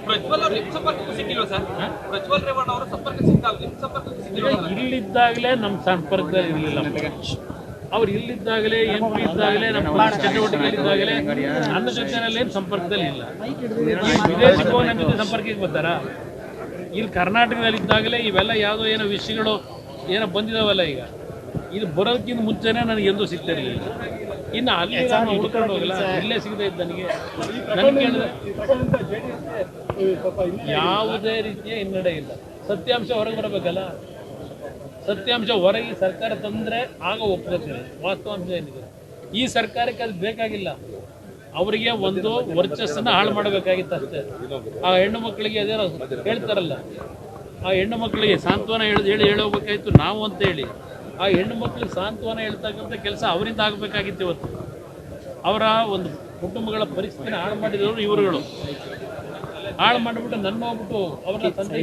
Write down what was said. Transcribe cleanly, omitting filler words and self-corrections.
ಪ್ರಜ್ವಲ್ ಅವ್ರ ಲಿಪ್ ಸಂಪರ್ಕಕ್ಕೂ ಸಿಕ್ಕಿಲ್ವಾ ಸರ್? ಪ್ರಜ್ವಲ್ ರೇವಣ್ಣ ಅವರ ಸಂಪರ್ಕ ಸಿಕ್ಕಾಗ ಲಿಪ್ ಸಂಪರ್ಕಕ್ಕೂ ಸಿಕ್ಕಿಲ್ವಾ? ಇಲ್ಲಿದ್ದಾಗಲೇ ನಮ್ಮ ಸಂಪರ್ಕದಲ್ಲಿ ಇರಲಿಲ್ಲ. ಅವ್ರು ಇಲ್ಲಿದ್ದಾಗಲೇ MP ಇದ್ದಾಗಲೇ ನಮ್ಮ ಚಟುವಟಿಕೆಗಳಿದ್ದಾಗಲೇ ನನ್ನ ಜೊತೆಯಲ್ಲಿ ಏನು ಸಂಪರ್ಕದಲ್ಲಿ ಇಲ್ಲ. ವಿದೇಶಕ್ಕೂ ನಮ್ಮ ಜೊತೆ ಸಂಪರ್ಕಕ್ಕೆ ಬರ್ತಾರಾ? ಇಲ್ಲಿ ಕರ್ನಾಟಕದಲ್ಲಿ ಇದ್ದಾಗಲೇ ಇವೆಲ್ಲ ಯಾವುದೋ ಏನೋ ವಿಷಯಗಳು ಏನೋ ಬಂದಿದಾವಲ್ಲ, ಈಗ ಇದು ಬರೋದಕ್ಕಿಂತ ಮುಂಚೆನೇ ನನಗೆ ಎಂದೂ ಸಿಗ್ತಿರಲಿಲ್ಲ. ಇನ್ನು ಅಲ್ಲಿ ನಾನು ಹುಡ್ಕೊಂಡು ಹೋಗಲ್ಲ, ಇಲ್ಲೇ ಸಿಗದೆ ಇದ್ದ ನನಗೆ ಯಾವುದೇ ರೀತಿಯ ಹಿನ್ನಡೆ ಇಲ್ಲ. ಸತ್ಯಾಂಶ ಹೊರಗೆ ಬರಬೇಕಲ್ಲ, ಸತ್ಯಾಂಶ ಹೊರಗೆ ಸರ್ಕಾರ ತಂದರೆ ಆಗ ಒಪ್ಕೋತೀನಿ. ವಾಸ್ತವಾಂಶ ಏನಿದೆ, ಈ ಸರ್ಕಾರಕ್ಕೆ ಅದು ಬೇಕಾಗಿಲ್ಲ. ಅವರಿಗೆ ಒಂದು ವರ್ಚಸ್ಸನ್ನು ಹಾಳು ಮಾಡಬೇಕಾಗಿತ್ತು ಅಷ್ಟೇ. ಆ ಹೆಣ್ಣು ಮಕ್ಕಳಿಗೆ ಅದೇನೋ ಹೇಳ್ತಾರಲ್ಲ, ಆ ಹೆಣ್ಣು ಮಕ್ಕಳಿಗೆ ಸಾಂತ್ವನ ಹೇಳೋಗ್ಬೇಕಾಗಿತ್ತು ನಾವು ಅಂತ ಹೇಳಿ. ಆ ಹೆಣ್ಣು ಮಕ್ಕಳಿಗೆ ಸಾಂತ್ವನ ಹೇಳ್ತಕ್ಕಂಥ ಕೆಲಸ ಅವರಿಂದ ಆಗಬೇಕಾಗಿತ್ತು. ಇವತ್ತು ಅವರ ಒಂದು ಕುಟುಂಬಗಳ ಪರಿಸ್ಥಿತಿನ ಹಾಳು ಮಾಡಿದವರು ಇವರುಗಳು. ಹಾಳು ಮಾಡಿಬಿಟ್ಟು ನನ್ನ ಹೋಗ್ಬಿಟ್ಟು ಅವ್ರನ್ನ ತಂದೆ